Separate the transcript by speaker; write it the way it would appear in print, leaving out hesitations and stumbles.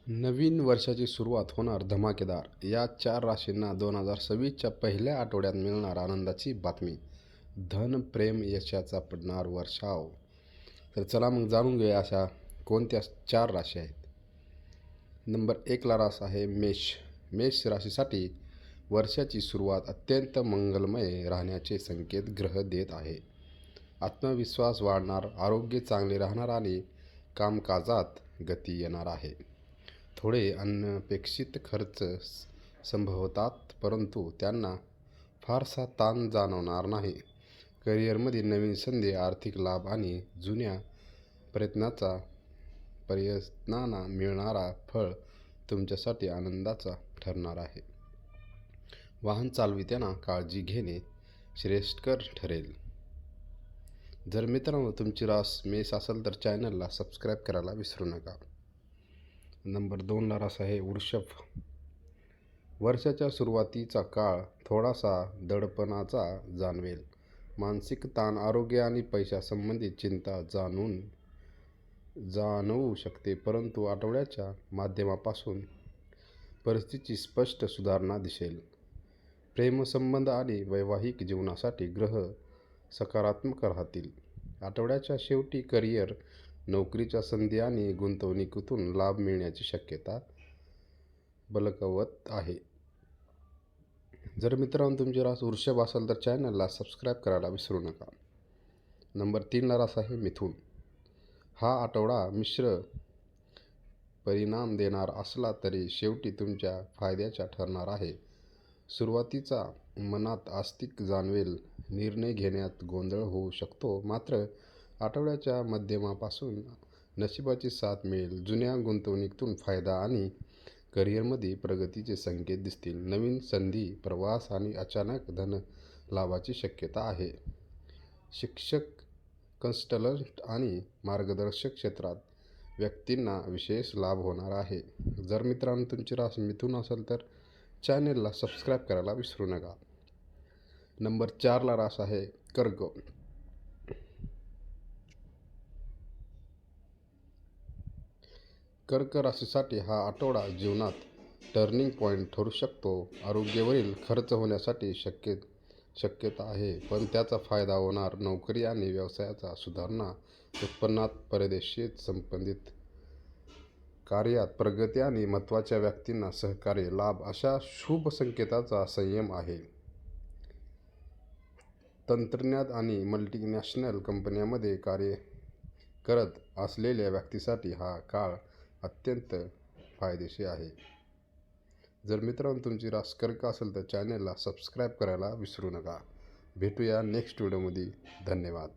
Speaker 1: नवीन वर्षाची सुरुवात होणार धमाकेदार. या 4 राशींना 2026च्या पहिल्या आठवड्यात मिळणार आनंदाची बातमी. धन, प्रेम, यशाचा पडणार वर्षाव. तर चला मग जाणून घेऊया अशा कोणत्या 4 राशी आहेत. नंबर 1ला रास आहे मेष. मेष राशीसाठी वर्षाची सुरुवात अत्यंत मंगलमय राहण्याचे संकेत ग्रह देत आहे. आत्मविश्वास वाढणार, आरोग्य चांगले राहणार आणि कामकाजात गती येणार आहे. थोडे अनपेक्षित खर्च संभवतात, परंतु त्यांना फारसा ताण जाणवणार नाही. करिअरमध्ये नवीन संधी, आर्थिक लाभ आणि जुन्या प्रयत्नांना मिळणारा फळ तुमच्यासाठी आनंदाचा ठरणार आहे. वाहन चालविताना काळजी घेणे श्रेयस्कर ठरेल. जर मित्रांनो तुमची रास मेष असेल तर चॅनलला सबस्क्राईब करायला विसरू नका. नंबर 2ला रास आहे वृषभ. वर्षाच्या सुरुवातीचा काळ थोडासा दडपणाचा जाणवेल. मानसिक ताण, आरोग्य आणि पैशासंबंधित चिंता जाणवू शकते, परंतु आठवड्याच्या माध्यमापासून परिस्थितीची स्पष्ट सुधारणा दिसेल. प्रेमसंबंध आणि वैवाहिक जीवनासाठी ग्रह सकारात्मक राहतील. आठवड्याच्या शेवटी करिअर, नोकरीच्या संधी आणि गुंतवणुकीतून लाभ मिळण्याची शक्यता बलकवत आहे. जर मित्रांनो तुमची रास वृषभ असेल तर चॅनलला सबस्क्राईब करायला विसरू नका. नंबर 3ला रास आहे मिथुन. हा आठवडा मिश्र परिणाम देणार असला तरी शेवटी तुमच्या फायद्याचा ठरणार आहे. सुरुवातीचा मनात अस्तिक जाणवेल, निर्णय घेण्यात गोंधळ होऊ शकतो, मात्र आठवड्याच्या मध्यमापासून नशिबाची साथ मिळेल. जुन्या गुंतवणुकीतून फायदा आणि करिअरमध्ये प्रगतीचे संकेत दिसतील. नवीन संधी, प्रवास आणि अचानक धन लाभाची शक्यता आहे. शिक्षक, कन्सल्टंट आणि मार्गदर्शक क्षेत्रात व्यक्तींना विशेष लाभ होणार आहे. जर मित्रांनो तुमची रास मिथुन असेल तर चॅनलला सबस्क्राईब करायला विसरू नका. नंबर 4ला रास आहे कर्क. कर्क राशीसाठी हा आठवडा जीवनात टर्निंग पॉईंट ठरू शकतो. आरोग्यावरील खर्च होण्यासाठी शक्यता आहे, पण त्याचा फायदा होणार. नोकरी आणि व्यवसायाचा सुधारणा, उत्पन्नात, परदेशी संबंधित कार्यात प्रगती आणि महत्त्वाच्या व्यक्तींना सहकार्य लाभ अशा शुभ संकेताचा संयम आहे. तंत्रज्ञान आणि मल्टीनॅशनल कंपन्यांमध्ये कार्य करत असलेल्या व्यक्तींसाठी हा काळ अत्यंत फायदेशीर आहे. जर मित्रांनो तुमची रास कर्क असेल तर चॅनलला सबस्क्राईब करायला विसरू नका. भेटूया नेक्स्ट व्हिडिओमध्ये. धन्यवाद.